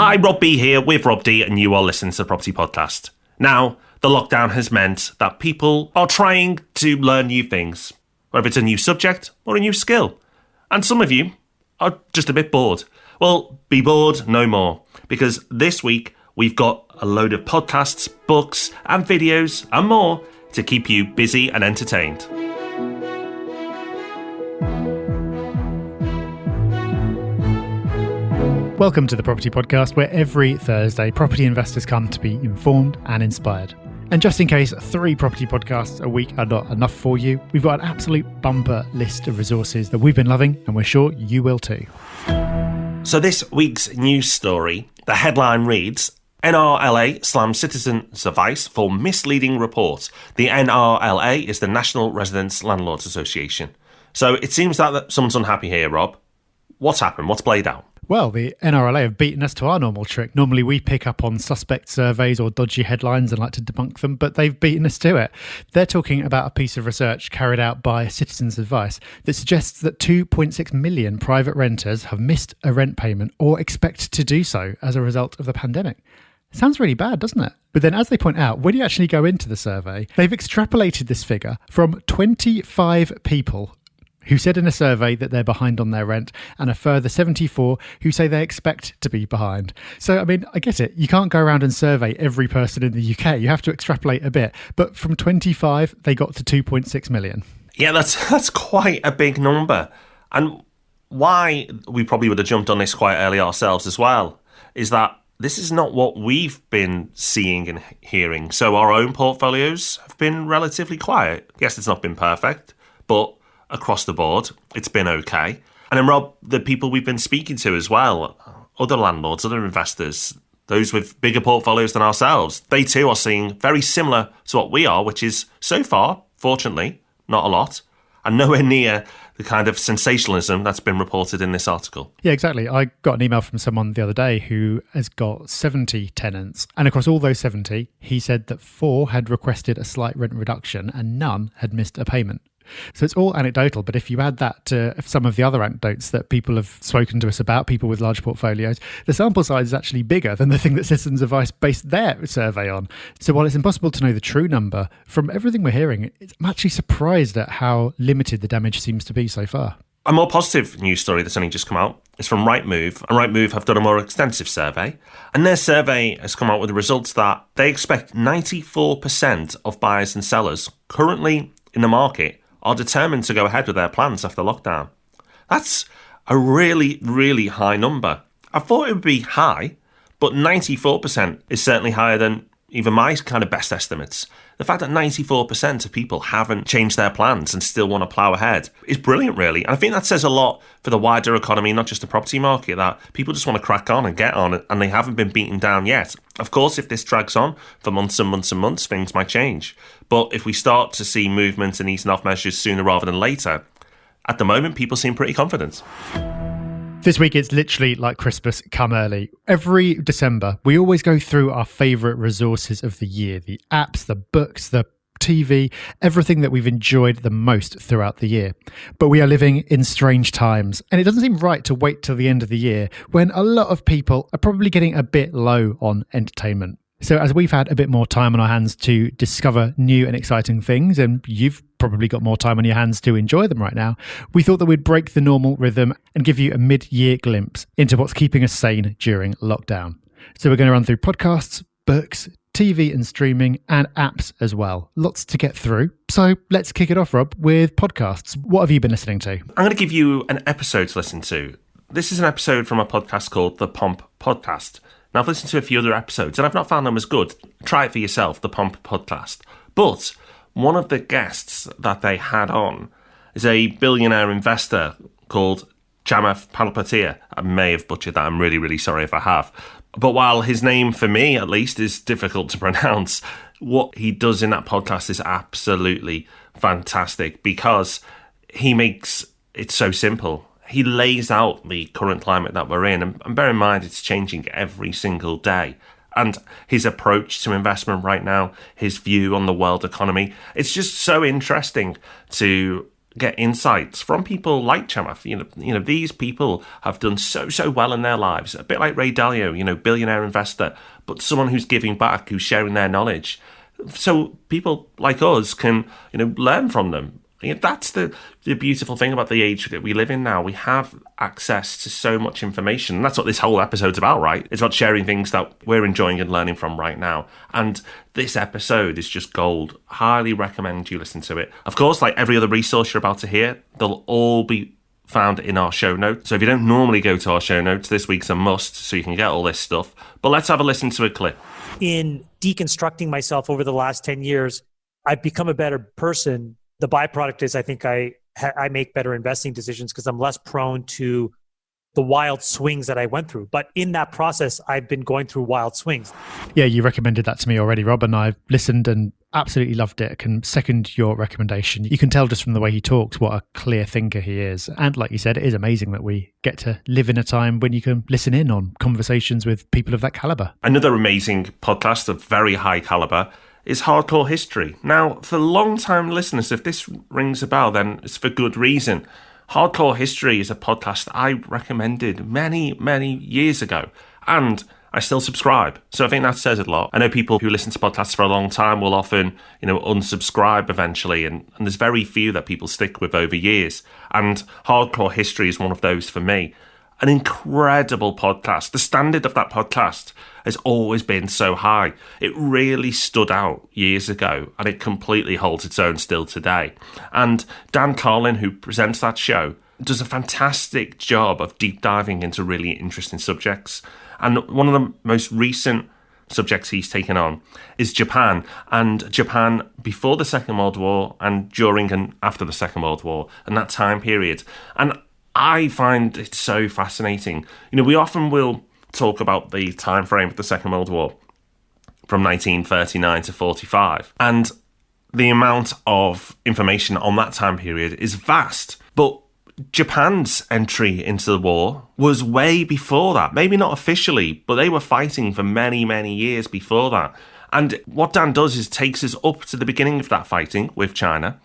Hi, Rob B here with Rob D, and you are listening to the Property Podcast. Now, the lockdown has meant that people are trying to learn new things, whether it's a new subject or a new skill. And some of you are just a bit bored. Well, be bored no more, because this week we've got a load of podcasts, books, and videos and more to keep you busy and entertained. Welcome to the Property Podcast, where every Thursday property investors come to be informed and inspired. And just in case 3 property podcasts a week are not enough for you, we've got an absolute bumper list of resources that we've been loving, and we're sure you will too. So this week's news story, the headline reads, NRLA slams citizens' advice for misleading report. The NRLA is the National Residents Landlords Association. So it seems that someone's unhappy here, Rob. What's happened? What's played out? Well, the NRLA have beaten us to our normal trick. Normally we pick up on suspect surveys or dodgy headlines and like to debunk them, but they've beaten us to it. They're talking about a piece of research carried out by Citizens Advice that suggests that 2.6 million private renters have missed a rent payment or expect to do so as a result of the pandemic. Sounds really bad, doesn't it? But then, as they point out, when you actually go into the survey, they've extrapolated this figure from 25 people who said in a survey that they're behind on their rent, and a further 74 who say they expect to be behind. So, I mean, I get it. You can't go around and survey every person in the UK. You have to extrapolate a bit. But from 25, they got to 2.6 million. Yeah, that's quite a big number. And why we probably would have jumped on this quite early ourselves as well is that this is not what we've been seeing and hearing. So our own portfolios have been relatively quiet. Yes, it's not been perfect, but across the board, it's been okay. And then, Rob, the people we've been speaking to as well, other landlords, other investors, those with bigger portfolios than ourselves, they too are seeing very similar to what we are, which is so far, fortunately, not a lot, and nowhere near the kind of sensationalism that's been reported in this article. Yeah, exactly. I got an email from someone the other day who has got 70 tenants. And across all those 70, he said that 4 had requested a slight rent reduction and none had missed a payment. So it's all anecdotal, but if you add that to some of the other anecdotes that people have spoken to us about, people with large portfolios, the sample size is actually bigger than the thing that Citizens Advice based their survey on. So while it's impossible to know the true number, from everything we're hearing, I'm actually surprised at how limited the damage seems to be so far. A more positive news story that's only just come out is from Rightmove, and Rightmove have done a more extensive survey, and their survey has come out with the results that they expect 94% of buyers and sellers currently in the market are determined to go ahead with their plans after lockdown. That's a really, really high number. I thought it would be high, but 94% is certainly higher than even my kind of best estimates. The fact that 94% of people haven't changed their plans and still want to plough ahead is brilliant, really. And I think that says a lot for the wider economy, not just the property market, that people just want to crack on and get on, and they haven't been beaten down yet. Of course, if this drags on for months and months and months, things might change. But if we start to see movement and easing off measures sooner rather than later, at the moment, people seem pretty confident. This week, it's literally like Christmas come early. Every December, we always go through our favourite resources of the year, the apps, the books, the TV, everything that we've enjoyed the most throughout the year. But we are living in strange times, and it doesn't seem right to wait till the end of the year when a lot of people are probably getting a bit low on entertainment. So as we've had a bit more time on our hands to discover new and exciting things, and you've probably got more time on your hands to enjoy them right now, we thought that we'd break the normal rhythm and give you a mid-year glimpse into what's keeping us sane during lockdown. So we're going to run through podcasts, books, TV and streaming, and apps as well. Lots to get through. So let's kick it off, Rob, with podcasts. What have you been listening to? I'm going to give you an episode to listen to. This is an episode from a podcast called The Pomp Podcast. Now, I've listened to a few other episodes and I've not found them as good. Try it for yourself, The Pomp Podcast. But one of the guests that they had on is a billionaire investor called Chamath Palihapitiya. I may have butchered that. I'm really, really sorry if I have. But while his name, for me at least, is difficult to pronounce, what he does in that podcast is absolutely fantastic because he makes it so simple. He lays out the current climate that we're in, and bear in mind it's changing every single day. And his approach to investment right now, his view on the world economy, it's just so interesting to get insights from people like Chamath. These people have done so well in their lives. A bit like Ray Dalio, billionaire investor, but someone who's giving back, who's sharing their knowledge. So people like us can, learn from them. That's the beautiful thing about the age that we live in now. We have access to so much information. And that's what this whole episode's about, right? It's about sharing things that we're enjoying and learning from right now. And this episode is just gold. Highly recommend you listen to it. Of course, like every other resource you're about to hear, they'll all be found in our show notes. So if you don't normally go to our show notes, this week's a must so you can get all this stuff. But let's have a listen to a clip. In deconstructing myself over the last 10 years, I've become a better person. The byproduct is I think I make better investing decisions because I'm less prone to the wild swings that I went through. But in that process, I've been going through wild swings. Yeah, you recommended that to me already, Rob, and I've listened and absolutely loved it. I can second your recommendation. You can tell just from the way he talks what a clear thinker he is. And like you said, it is amazing that we get to live in a time when you can listen in on conversations with people of that caliber. Another amazing podcast of very high caliber is Hardcore History. Now, for long-time listeners, if this rings a bell, then it's for good reason. Hardcore History is a podcast I recommended many, many years ago, and I still subscribe. So I think that says a lot. I know people who listen to podcasts for a long time will often, unsubscribe eventually, and there's very few that people stick with over years. And Hardcore History is one of those for me. An incredible podcast. The standard of that podcast has always been so high. It really stood out years ago, and it completely holds its own still today. And Dan Carlin, who presents that show, does a fantastic job of deep diving into really interesting subjects. And one of the most recent subjects he's taken on is Japan, and Japan before the Second World War and during and after the Second World War, and that time period. And I find it so fascinating. We often will talk about the time frame of the Second World War from 1939 to 45, and the amount of information on that time period is vast. But Japan's entry into the war was way before that. Maybe not officially, but they were fighting for many, many years before that. And what Dan does is takes us up to the beginning of that fighting with China,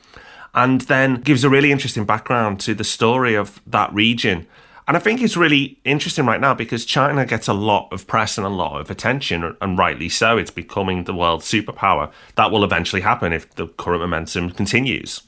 and then gives a really interesting background to the story of that region. And I think it's really interesting right now because China gets a lot of press and a lot of attention, and rightly so. It's becoming the world superpower. That will eventually happen if the current momentum continues.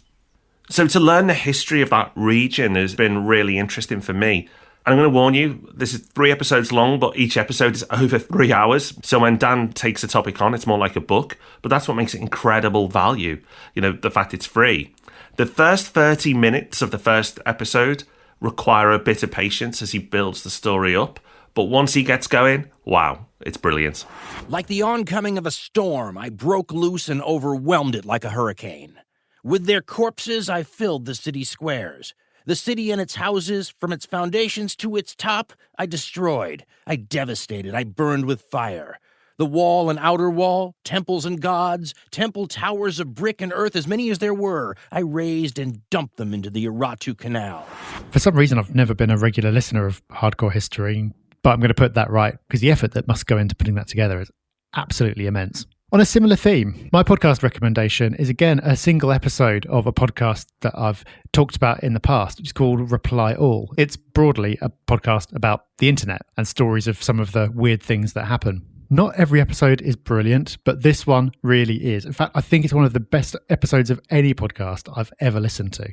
So to learn the history of that region has been really interesting for me. And I'm going to warn you, this is 3 episodes long, but each episode is over 3 hours. So when Dan takes a topic on, it's more like a book. But that's what makes it incredible value, the fact it's free. The first 30 minutes of the first episode require a bit of patience as he builds the story up. But once he gets going, wow, it's brilliant. Like the oncoming of a storm, I broke loose and overwhelmed it like a hurricane. With their corpses, I filled the city squares. The city and its houses, from its foundations to its top, I destroyed. I devastated. I burned with fire. The wall and outer wall, temples and gods, temple towers of brick and earth, as many as there were, I raised and dumped them into the Uratu Canal. For some reason, I've never been a regular listener of Hardcore History, but I'm going to put that right because the effort that must go into putting that together is absolutely immense. On a similar theme, my podcast recommendation is again a single episode of a podcast that I've talked about in the past, which is called Reply All. It's broadly a podcast about the internet and stories of some of the weird things that happen. Not every episode is brilliant, but this one really is. In fact, I think it's one of the best episodes of any podcast I've ever listened to.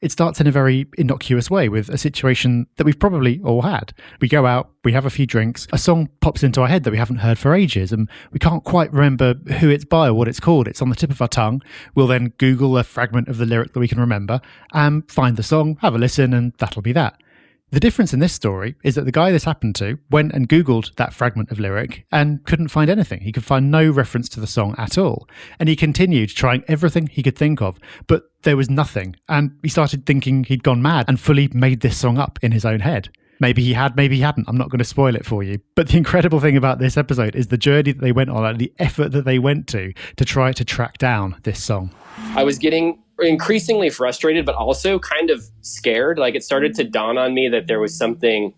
It starts in a very innocuous way with a situation that we've probably all had. We go out, we have a few drinks, a song pops into our head that we haven't heard for ages, and we can't quite remember who it's by or what it's called. It's on the tip of our tongue. We'll then Google a fragment of the lyric that we can remember and find the song, have a listen, and that'll be that. The difference in this story is that the guy this happened to went and Googled that fragment of lyric and couldn't find anything. He could find no reference to the song at all. And he continued trying everything he could think of, but there was nothing. And he started thinking he'd gone mad and fully made this song up in his own head. Maybe he had, maybe he hadn't. I'm not going to spoil it for you. But the incredible thing about this episode is the journey that they went on and the effort that they went to try to track down this song. I was getting increasingly frustrated, but also kind of scared. Like, it started to dawn on me that there was something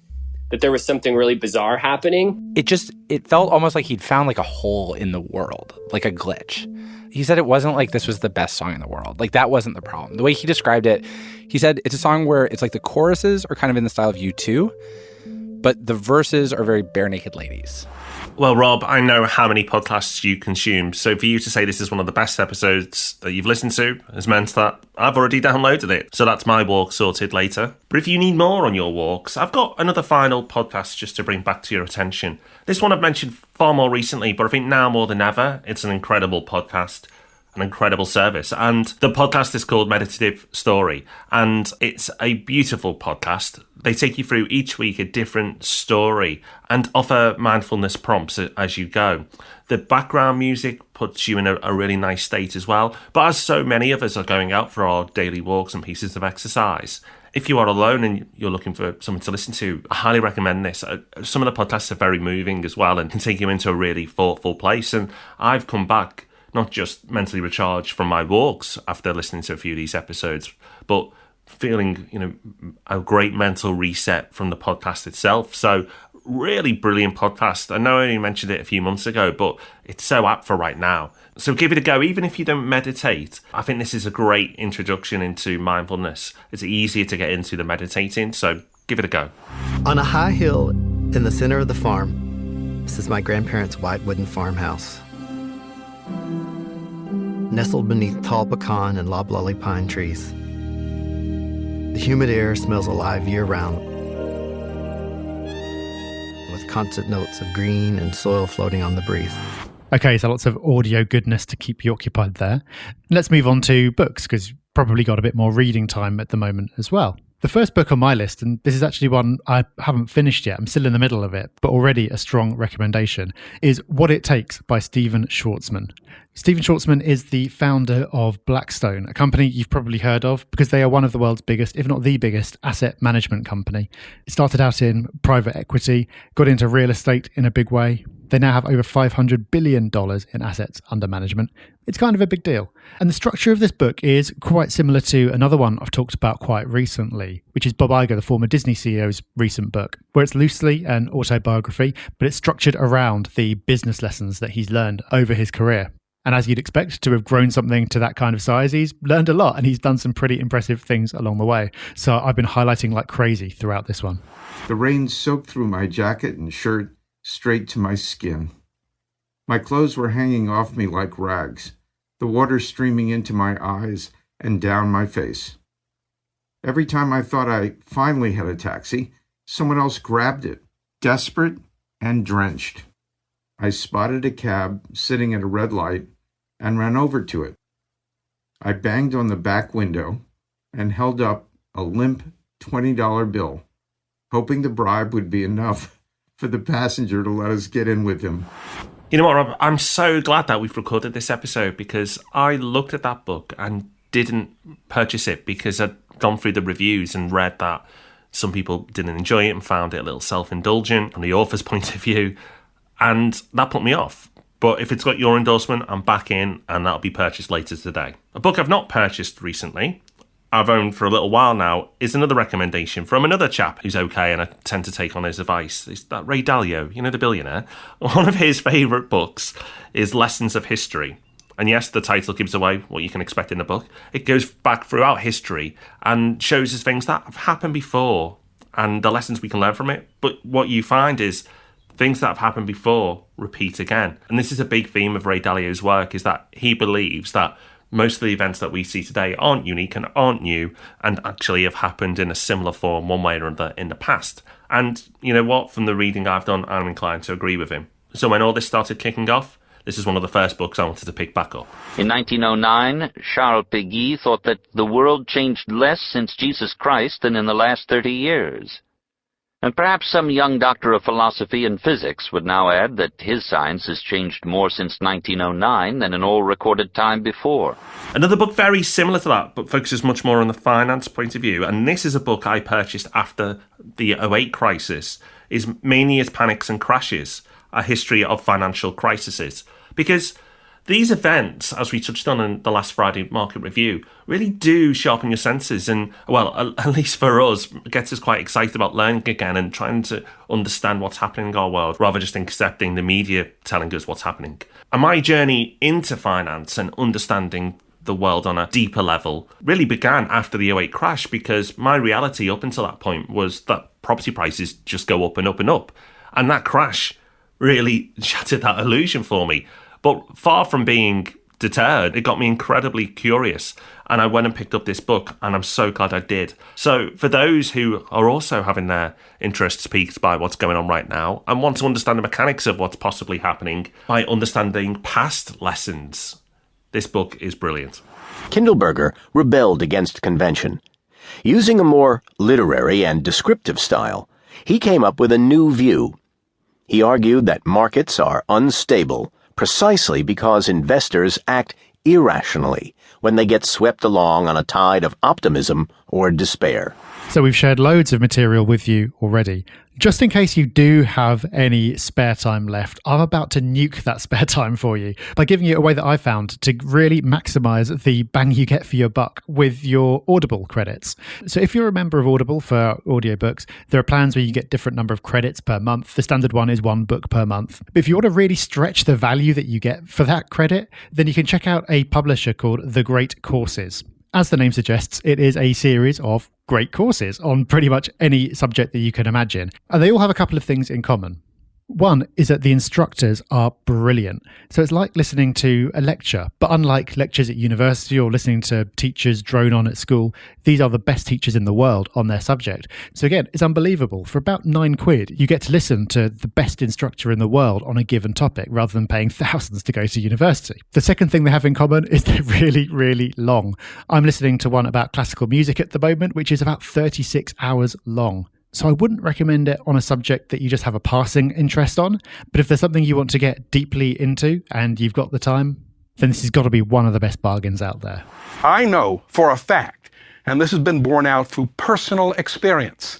that there was something really bizarre happening. It felt almost like he'd found like a hole in the world, like a glitch. He said it wasn't like this was the best song in the world. Like that wasn't the problem. The way he described it, he said it's a song where it's like the choruses are kind of in the style of U2, but the verses are very Bare Naked Ladies. Well, Rob, I know how many podcasts you consume, so for you to say this is one of the best episodes that you've listened to has meant that I've already downloaded it, so that's my walk sorted later. But if you need more on your walks, I've got another final podcast just to bring back to your attention. This one I've mentioned far more recently, but I think now more than ever, it's an incredible podcast. An incredible service. And the podcast is called Meditative Story, and it's a beautiful podcast. They take you through each week a different story and offer mindfulness prompts as you go. The background music puts you in a really nice state as well. But as so many of us are going out for our daily walks and pieces of exercise, if you are alone and you're looking for something to listen to, I highly recommend this. Some of the podcasts are very moving as well and can take you into a really thoughtful place. And I've come back not just mentally recharged from my walks after listening to a few of these episodes, but feeling, a great mental reset from the podcast itself. So really brilliant podcast. I know I only mentioned it a few months ago, but it's so apt for right now. So give it a go. Even if you don't meditate, I think this is a great introduction into mindfulness. It's easier to get into the meditating, so give it a go. On a high hill in the center of the farm, this is my grandparents' white wooden farmhouse. Nestled beneath tall pecan and loblolly pine trees. The humid air smells alive year-round, with constant notes of green and soil floating on the breeze. Okay, so lots of audio goodness to keep you occupied there. Let's move on to books, because you've probably got a bit more reading time at the moment as well. The first book on my list, and this is actually one I haven't finished yet, I'm still in the middle of it, but already a strong recommendation, is What It Takes by Stephen Schwartzman. Stephen Schwartzman is the founder of Blackstone, a company you've probably heard of because they are one of the world's biggest, if not the biggest, asset management company. It started out in private equity, got into real estate in a big way. They now have over $500 billion in assets under management. It's kind of a big deal. And the structure of this book is quite similar to another one I've talked about quite recently, which is Bob Iger, the former Disney CEO's recent book, where it's loosely an autobiography, but it's structured around the business lessons that he's learned over his career. And as you'd expect to have grown something to that kind of size, he's learned a lot and he's done some pretty impressive things along the way. So I've been highlighting like crazy throughout this one. The rain soaked through my jacket and shirt straight to my skin. My clothes were hanging off me like rags, the water streaming into my eyes and down my face. Every time I thought I finally had a taxi, someone else grabbed it, desperate and drenched. I spotted a cab sitting at a red light and ran over to it. I banged on the back window and held up a limp $20 bill, hoping the bribe would be enough for the passenger to let us get in with him. You know what, Rob? I'm so glad that we've recorded this episode because I looked at that book and didn't purchase it because I'd gone through the reviews and read that some people didn't enjoy it and found it a little self-indulgent from the author's point of view. And that put me off. But if it's got your endorsement, I'm back in and that'll be purchased later today. A book I've not purchased recently, I've owned for a little while now, is another recommendation from another chap who's okay and I tend to take on his advice. It's that Ray Dalio, the billionaire. One of his favourite books is Lessons of History. And yes, the title gives away what you can expect in the book. It goes back throughout history and shows us things that have happened before and the lessons we can learn from it. But what you find is things that have happened before repeat again. And this is a big theme of Ray Dalio's work, is that he believes that most of the events that we see today aren't unique and aren't new and actually have happened in a similar form one way or another in the past. And you know what? From the reading I've done, I'm inclined to agree with him. So when all this started kicking off, this is one of the first books I wanted to pick back up. In 1909, Charles Péguy thought that the world changed less since Jesus Christ than in the last 30 years. And perhaps some young doctor of philosophy and physics would now add that his science has changed more since 1909 than in all recorded time before. Another book very similar to that, but focuses much more on the finance point of view, and this is a book I purchased after the '08 crisis, is Manias, Panics and Crashes, A History of Financial Crises. Because these events, as we touched on in the last Friday market review, really do sharpen your senses and, well, at least for us, gets us quite excited about learning again and trying to understand what's happening in our world rather than just accepting the media telling us what's happening. And my journey into finance and understanding the world on a deeper level really began after the '08 crash, because my reality up until that point was that property prices just go up and up and up. And that crash really shattered that illusion for me. But far from being deterred, it got me incredibly curious. And I went and picked up this book, and I'm so glad I did. So for those who are also having their interests piqued by what's going on right now and want to understand the mechanics of what's possibly happening by understanding past lessons, this book is brilliant. Kindleberger rebelled against convention. Using a more literary and descriptive style, he came up with a new view. He argued that markets are unstable precisely because investors act irrationally when they get swept along on a tide of optimism or despair. So we've shared loads of material with you already. Just in case you do have any spare time left, I'm about to nuke that spare time for you by giving you a way that I found to really maximize the bang you get for your buck with your Audible credits. So if you're a member of Audible for audiobooks, there are plans where you get different number of credits per month. The standard one is 1 book per month. But if you want to really stretch the value that you get for that credit, then you can check out a publisher called The Great Courses. As the name suggests, it is a series of great courses on pretty much any subject that you can imagine. And they all have a couple of things in common. One is that the instructors are brilliant. So it's like listening to a lecture, but unlike lectures at university or listening to teachers drone on at school, these are the best teachers in the world on their subject. So again, it's unbelievable. For about £9, you get to listen to the best instructor in the world on a given topic rather than paying thousands to go to university. The second thing they have in common is they're really, really long. I'm listening to one about classical music at the moment, which is about 36 hours long. So I wouldn't recommend it on a subject that you just have a passing interest on. But if there's something you want to get deeply into and you've got the time, then this has got to be one of the best bargains out there. I know for a fact, and this has been borne out through personal experience,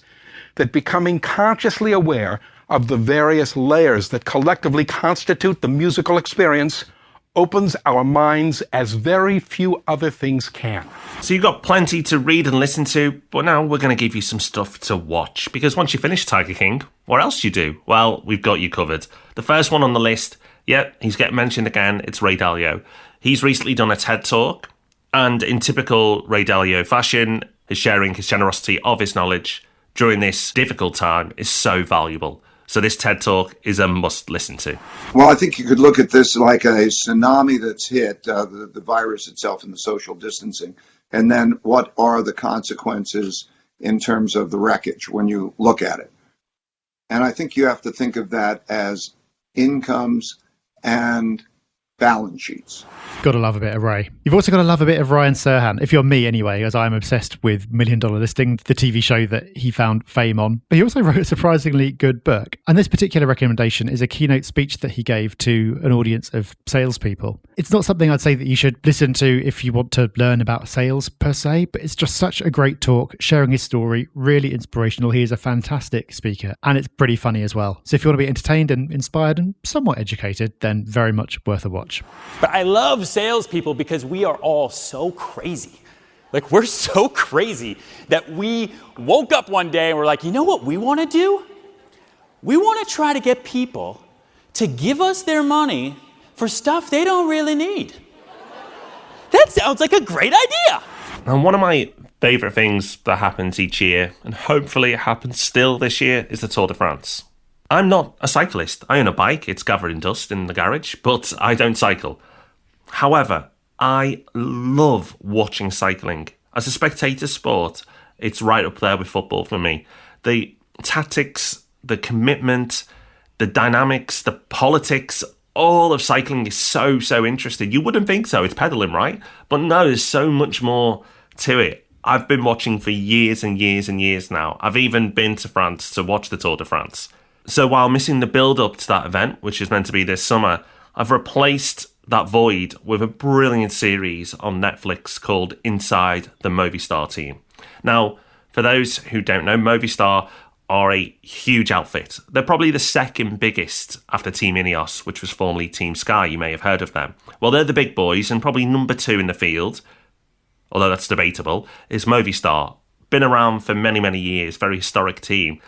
that becoming consciously aware of the various layers that collectively constitute the musical experience opens our minds as very few other things can. So you've got plenty to read and listen to, but now we're going to give you some stuff to watch, because once you finish Tiger King, what else do you do? Well, we've got you covered. The first one on the list, he's getting mentioned again, it's Ray Dalio. He's recently done a TED Talk, and in typical Ray Dalio fashion, his sharing his generosity of his knowledge during this difficult time is so valuable. So this TED Talk is a must listen to. Well, I think you could look at this like a tsunami that's hit, the virus itself and the social distancing. And then what are the consequences in terms of the wreckage when you look at it? And I think you have to think of that as incomes and balance sheets. Got to love a bit of Ray. You've also got to love a bit of Ryan Serhant, if you're me anyway, as I'm obsessed with $1 Million Listing, the TV show that he found fame on. But he also wrote a surprisingly good book. And this particular recommendation is a keynote speech that he gave to an audience of salespeople. It's not something I'd say that you should listen to if you want to learn about sales per se, but it's just such a great talk, sharing his story, really inspirational. He is a fantastic speaker, and it's pretty funny as well. So if you want to be entertained and inspired and somewhat educated, then very much worth a watch. But I love salespeople because we are all so crazy. Like, we're so crazy that we woke up one day and we're like, you know what we want to do? We want to try to get people to give us their money for stuff they don't really need. That sounds like a great idea. And one of my favourite things that happens each year, and hopefully it happens still this year, is the Tour de France. I'm not a cyclist. I own a bike. It's covered in dust in the garage, but I don't cycle. However, I love watching cycling. As a spectator sport, it's right up there with football for me. The tactics, the commitment, the dynamics, the politics, all of cycling is so interesting. You wouldn't think so. It's pedaling, right? But no, there's so much more to it. I've been watching for years and years and years now. I've even been to France to watch the Tour de France. So while missing the build-up to that event, which is meant to be this summer, I've replaced that void with a brilliant series on Netflix called Inside the Movistar Team. Now, for those who don't know, Movistar are a huge outfit. They're probably the second biggest after Team Ineos, which was formerly Team Sky. You may have heard of them. Well, they're the big boys, and probably number 2 in the field, although that's debatable, is Movistar. Been around for many, many years, very historic team.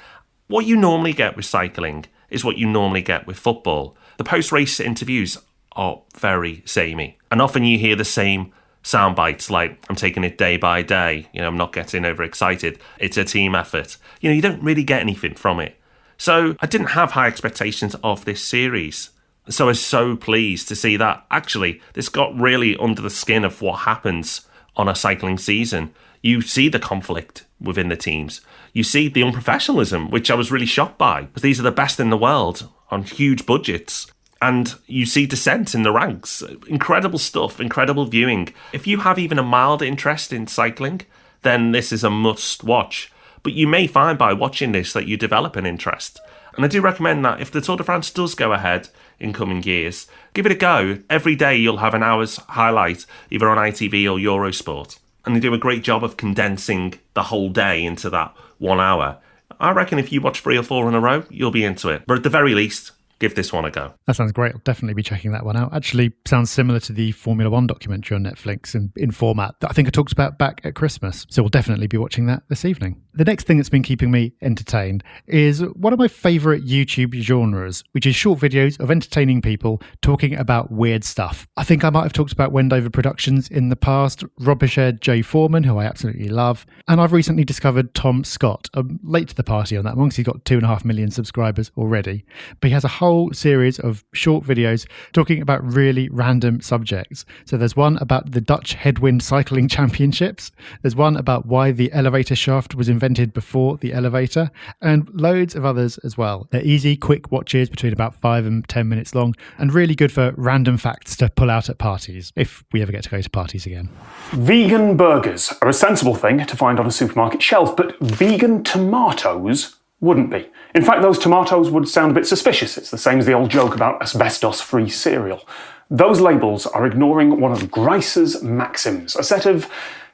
What you normally get with cycling is what you normally get with football. The post-race interviews are very samey, and often you hear the same sound bites like, I'm taking it day by day, I'm not getting overexcited, it's a team effort. You don't really get anything from it. So I didn't have high expectations of this series. So I was so pleased to see that actually this got really under the skin of what happens on a cycling season. You see the conflict within the teams. You see the unprofessionalism, which I was really shocked by, because these are the best in the world on huge budgets. And you see dissent in the ranks. Incredible stuff, incredible viewing. If you have even a mild interest in cycling, then this is a must watch. But you may find by watching this that you develop an interest. And I do recommend that if the Tour de France does go ahead in coming years, give it a go. Every day you'll have an hour's highlight, either on ITV or Eurosport. And they do a great job of condensing the whole day into that 1 hour. I reckon if you watch 3 or 4 in a row, you'll be into it. But at the very least, give this one a go. That sounds great. I'll definitely be checking that one out. Actually, sounds similar to the Formula One documentary on Netflix in format that I think I talked about back at Christmas. So we'll definitely be watching that this evening. The next thing that's been keeping me entertained is one of my favourite YouTube genres, which is short videos of entertaining people talking about weird stuff. I think I might have talked about Wendover Productions in the past, Rob-Boucher, Jay Foreman, who I absolutely love, and I've recently discovered Tom Scott. I'm late to the party on that one because he's got 2.5 million subscribers already, but he has a whole series of short videos talking about really random subjects. So there's one about the Dutch Headwind Cycling Championships, there's one about why the elevator shaft was invented before the elevator, and loads of others as well. They're easy, quick watches between about 5 and 10 minutes long, and really good for random facts to pull out at parties, if we ever get to go to parties again. Vegan burgers are a sensible thing to find on a supermarket shelf, but vegan tomatoes wouldn't be. In fact, those tomatoes would sound a bit suspicious. It's the same as the old joke about asbestos-free cereal. Those labels are ignoring one of Grice's maxims, a set of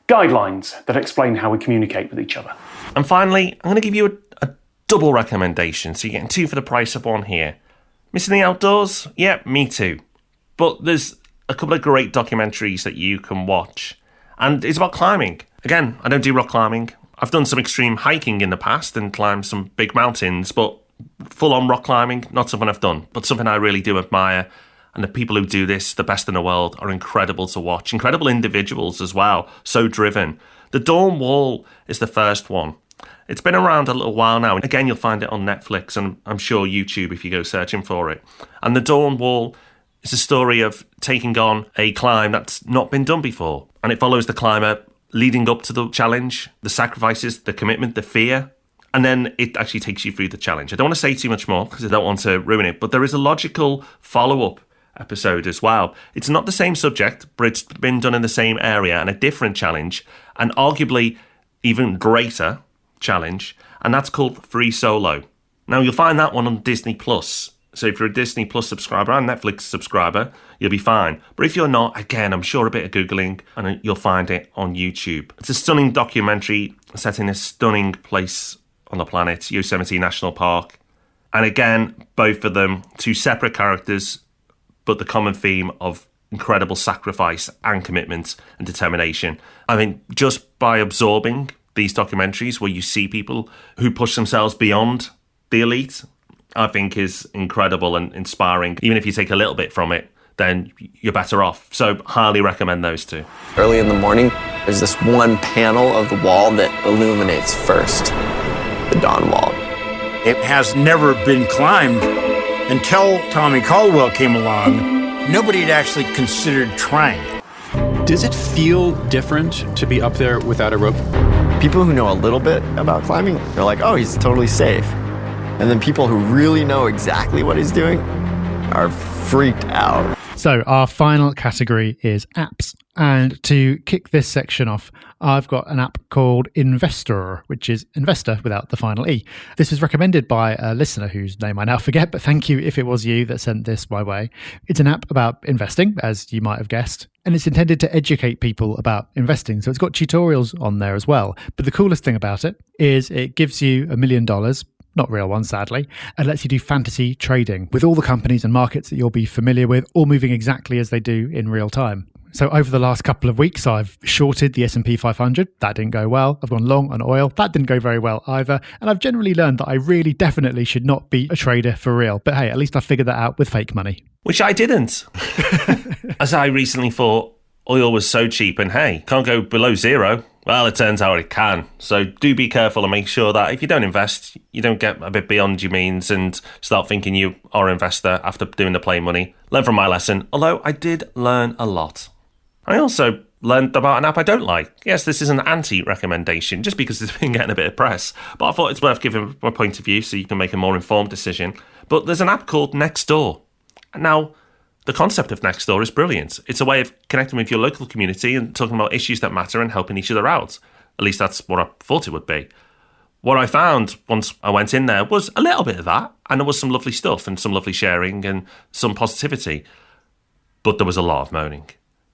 guidelines that explain how we communicate with each other. And finally, I'm going to give you a double recommendation, so you're getting 2 for the price of 1 here. Missing the outdoors? Yeah, me too. But there's a couple of great documentaries that you can watch. And it's about climbing. Again, I don't do rock climbing. I've done some extreme hiking in the past and climbed some big mountains, but full-on rock climbing, not something I've done, but something I really do admire. And the people who do this, the best in the world, are incredible to watch. Incredible individuals as well, so driven. The Dawn Wall is the first one. It's been around a little while now. And again, you'll find it on Netflix and I'm sure YouTube if you go searching for it. And the Dawn Wall is a story of taking on a climb that's not been done before. And it follows the climber leading up to the challenge, the sacrifices, the commitment, the fear. And then it actually takes you through the challenge. I don't want to say too much more because I don't want to ruin it, but there is a logical follow-up episode as well. It's not the same subject, but it's been done in the same area and a different challenge, and arguably even greater challenge, and that's called Free Solo. Now, you'll find that one on Disney Plus. So if you're a Disney Plus subscriber and Netflix subscriber, you'll be fine. But if you're not, again, I'm sure a bit of Googling and you'll find it on YouTube. It's a stunning documentary set in a stunning place on the planet, Yosemite National Park. And again, both of them, 2 separate characters, but the common theme of incredible sacrifice and commitment and determination. I mean, just by absorbing these documentaries where you see people who push themselves beyond the elite, I think is incredible and inspiring. Even if you take a little bit from it, then you're better off. So highly recommend those 2. Early in the morning, there's this one panel of the wall that illuminates first, the Dawn Wall. It has never been climbed. Until Tommy Caldwell came along, nobody had actually considered trying it. Does it feel different to be up there without a rope? People who know a little bit about climbing, they're like, oh, he's totally safe. And then people who really know exactly what he's doing are freaked out. So our final category is apps. And to kick this section off, I've got an app called Investor, which is investor without the final E. This was recommended by a listener whose name I now forget, but thank you if it was you that sent this my way. It's an app about investing, as you might have guessed, and it's intended to educate people about investing. So it's got tutorials on there as well. But the coolest thing about it is it gives you $1 million not real ones sadly, and lets you do fantasy trading with all the companies and markets that you'll be familiar with, all moving exactly as they do in real time. So over the last couple of weeks, I've shorted the S&P 500. That didn't go well. I've gone long on oil. That didn't go very well either. And I've generally learned that I really definitely should not be a trader for real. But hey, at least I figured that out with fake money. Which I didn't. As I recently thought oil was so cheap and hey, can't go below zero. Well, it turns out it can. So do be careful and make sure that if you don't invest, you don't get a bit beyond your means and start thinking you are an investor after doing the play money. Learn from my lesson, although I did learn a lot. I also learned about an app I don't like. Yes, this is an anti-recommendation, just because it's been getting a bit of press. But I thought it's worth giving my point of view so you can make a more informed decision. But there's an app called Nextdoor. Now, the concept of Nextdoor is brilliant. It's a way of connecting with your local community and talking about issues that matter and helping each other out. At least that's what I thought it would be. What I found once I went in there was a little bit of that, and there was some lovely stuff and some lovely sharing and some positivity. But there was a lot of moaning.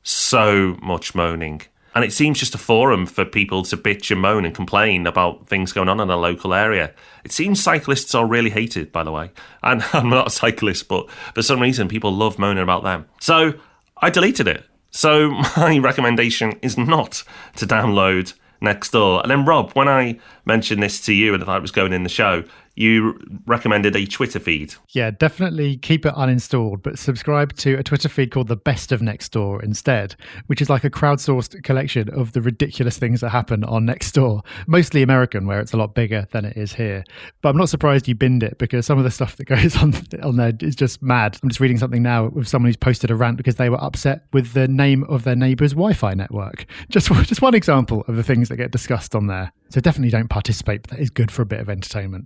So much moaning. And it seems just a forum for people to bitch and moan and complain about things going on in a local area. It seems cyclists are really hated, by the way. And I'm not a cyclist, but for some reason people love moaning about them. So I deleted it. So my recommendation is not to download Nextdoor. And then Rob, when I mentioned this to you and I thought it was going in the show, you recommended a Twitter feed. Yeah, definitely keep it uninstalled, but subscribe to a Twitter feed called The Best of Nextdoor instead, which is like a crowdsourced collection of the ridiculous things that happen on Nextdoor, mostly American, where it's a lot bigger than it is here. But I'm not surprised you binned it, because some of the stuff that goes on there is just mad. I'm just reading something now with someone who's posted a rant because they were upset with the name of their neighbour's Wi-Fi network. Just one example of the things that get discussed on there. So definitely don't participate, but that is good for a bit of entertainment.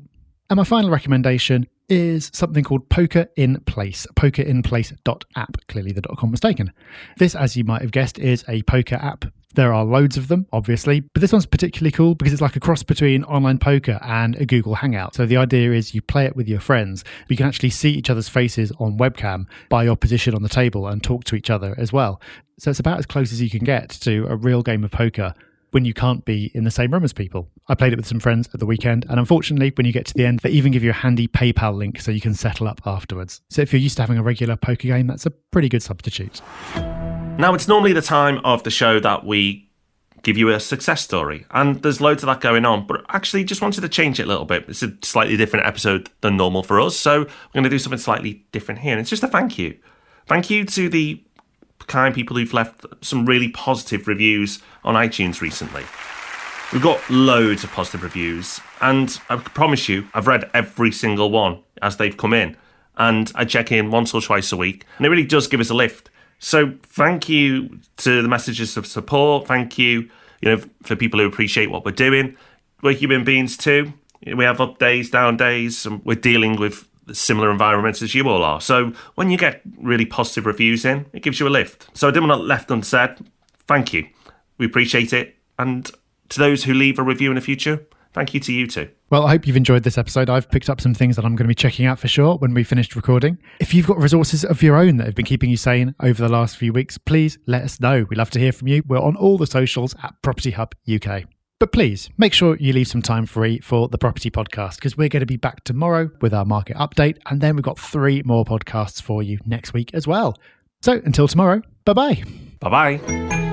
And my final recommendation is something called Poker in Place, pokerinplace.app. Clearly the .com was taken. This, as you might have guessed, is a poker app. There are loads of them, obviously, but this one's particularly cool because it's like a cross between online poker and a Google Hangout. So the idea is you play it with your friends, but you can actually see each other's faces on webcam by your position on the table and talk to each other as well. So it's about as close as you can get to a real game of poker when you can't be in the same room as people. I played it with some friends at the weekend, and unfortunately, when you get to the end, they even give you a handy PayPal link so you can settle up afterwards. So if you're used to having a regular poker game, that's a pretty good substitute. Now, it's normally the time of the show that we give you a success story, and there's loads of that going on, but actually just wanted to change it a little bit. It's a slightly different episode than normal for us, so we're going to do something slightly different here, and it's just a thank you. Thank you to the kind people who've left some really positive reviews on iTunes recently. We've got loads of positive reviews, and I promise you, I've read every single one as they've come in, and I check in once or twice a week, and it really does give us a lift. So thank you to the messages of support. Thank you, for people who appreciate what we're doing. We're human beings too. We have up days, down days, and we're dealing with similar environments as you all are. So when you get really positive reviews in, it gives you a lift. So I didn't want to left unsaid. Thank you. We appreciate it. And to those who leave a review in the future, thank you to you too. Well, I hope you've enjoyed this episode. I've picked up some things that I'm going to be checking out for sure when we finished recording. If you've got resources of your own that have been keeping you sane over the last few weeks, please let us know. We'd love to hear from you. We're on all the socials at Property Hub UK. But please, make sure you leave some time free for the Property Podcast, because we're going to be back tomorrow with our market update, and then we've got 3 more podcasts for you next week as well. So until tomorrow, bye-bye. Bye-bye.